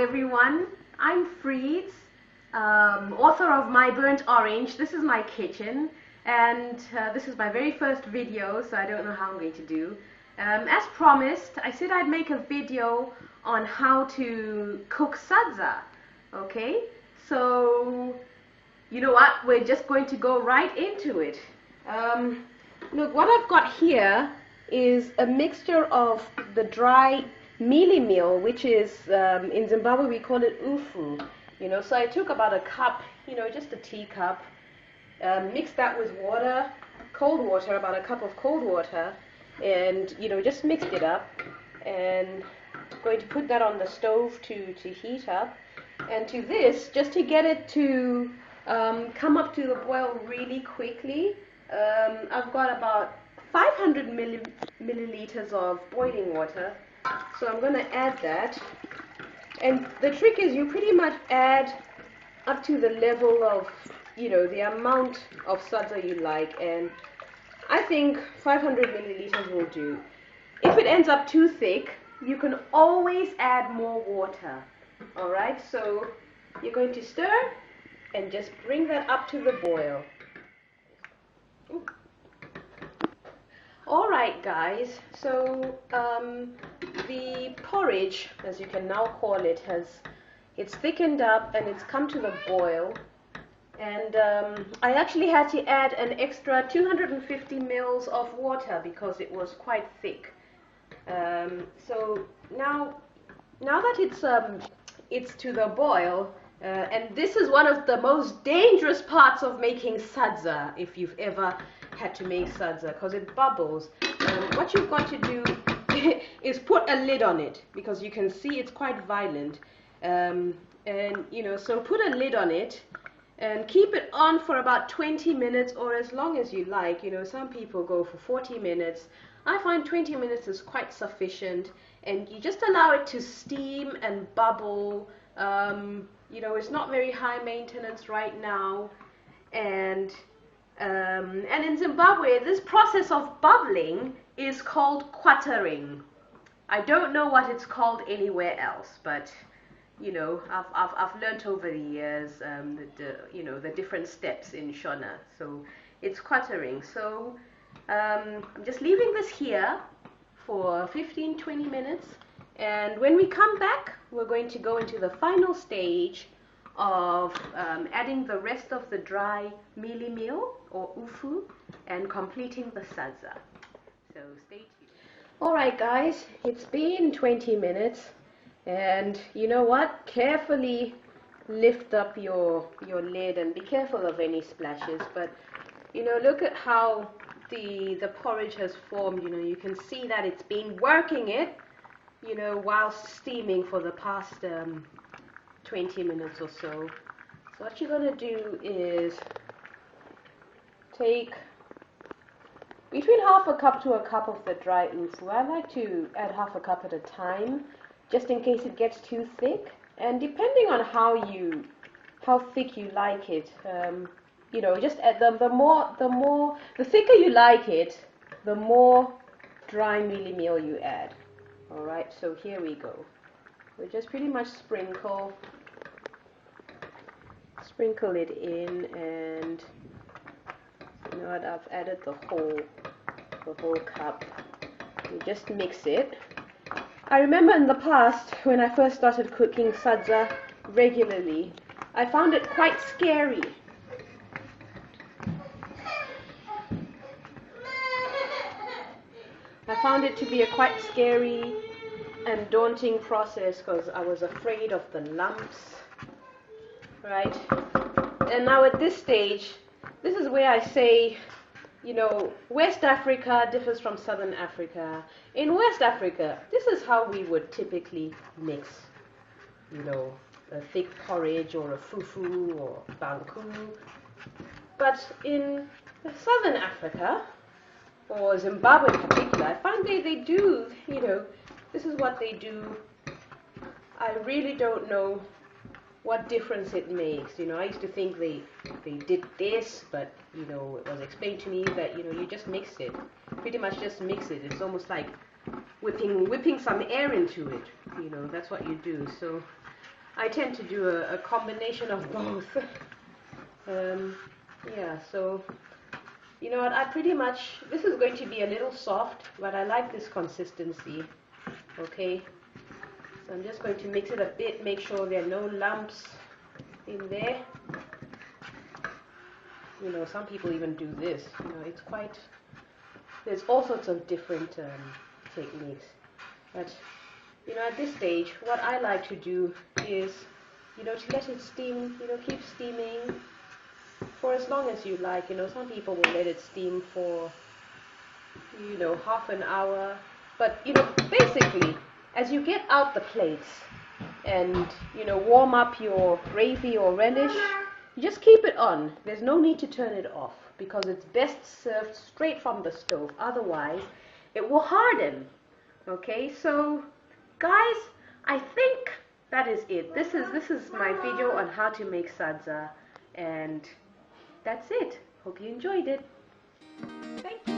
everyone, I'm Freeds, author of My Burnt Orange. This is my kitchen, and this is my very first video, so I don't know how I'm going to do. As promised, I said I'd make a video on how to cook sadza. Okay, so you know what, we're just going to go right into it. Look, what I've got here is a mixture of the dry mealie meal, which is in Zimbabwe we call it ufu. So I took about a cup, just a teacup, mixed that with water, cold water, about a cup of cold water, and just mixed it up, and going to put that on the stove to heat up. And to this, just to get it to come up to the boil really quickly, I've got about 500 milliliters of boiling water, so I'm going to add that. And the trick is you pretty much add up to the level of, the amount of sadza you like, and I think 500 milliliters will do. If it ends up too thick, you can always add more water. Alright, so you're going to stir and just bring that up to the boil. Alright guys, so the porridge, as you can now call it, it's thickened up and it's come to the boil, and I actually had to add an extra 250 mils of water because it was quite thick. So now that it's to the boil, and this is one of the most dangerous parts of making sadza, if you've ever had to make sadza, because it bubbles. What you've got to do is put a lid on it, because you can see it's quite violent, so put a lid on it and keep it on for about 20 minutes or as long as you like. Some people go for 40 minutes. I find 20 minutes is quite sufficient, and you just allow it to steam and bubble. It's not very high maintenance right now, and in Zimbabwe this process of bubbling is called quartering. I don't know what it's called anywhere else, but I've learnt over the years the different steps in Shona, so it's quartering. So I'm just leaving this here for 15-20 minutes, and when we come back we're going to go into the final stage of adding the rest of the dry mealie meal or ufu and completing the sadza. So stay tuned. Alright guys, it's been 20 minutes, and you know what, carefully lift up your lid and be careful of any splashes, but look at how the porridge has formed. You can see that it's been working it while steaming for the past 20 minutes or so. So what you're going to do is take between half a cup to a cup of the dry ufu. I like to add half a cup at a time, just in case it gets too thick, and depending on how thick you like it, just add the thicker you like it, the more dry mealie meal you add. Alright, so here we go. We just pretty much sprinkle it in, and you know what, I've added the whole cup. You just mix it. I remember in the past, when I first started cooking sadza regularly, I found it quite scary. I found it to be a quite scary and daunting process because I was afraid of the lumps, right? And now at this stage, this is where I say, West Africa differs from Southern Africa. In West Africa, this is how we would typically mix, a thick porridge or a fufu or banku. But in Southern Africa, or Zimbabwe in particular, I find they do, this is what they do. I really don't know what difference it makes. I used to think they did this, but it was explained to me that you just mix it, pretty much just mix it. It's almost like whipping some air into it. That's what you do. So I tend to do a combination of both. Yeah, so you know what, I pretty much, this is going to be a little soft, but I like this consistency. Okay, so I'm just going to mix it a bit, make sure there are no lumps in there. You know, some people even do this. You know, it's quite, there's all sorts of different techniques. But you know, at this stage, what I like to do is, you know, to let it steam, you know, keep steaming for as long as you like. You know, some people will let it steam for, you know, half an hour. But, you know, basically, as you get out the plates and, you know, warm up your gravy or relish, you just keep it on. There's no need to turn it off because it's best served straight from the stove. Otherwise, it will harden. Okay, so guys, I think that is it. This is my video on how to make sadza, and that's it. Hope you enjoyed it. Thank you.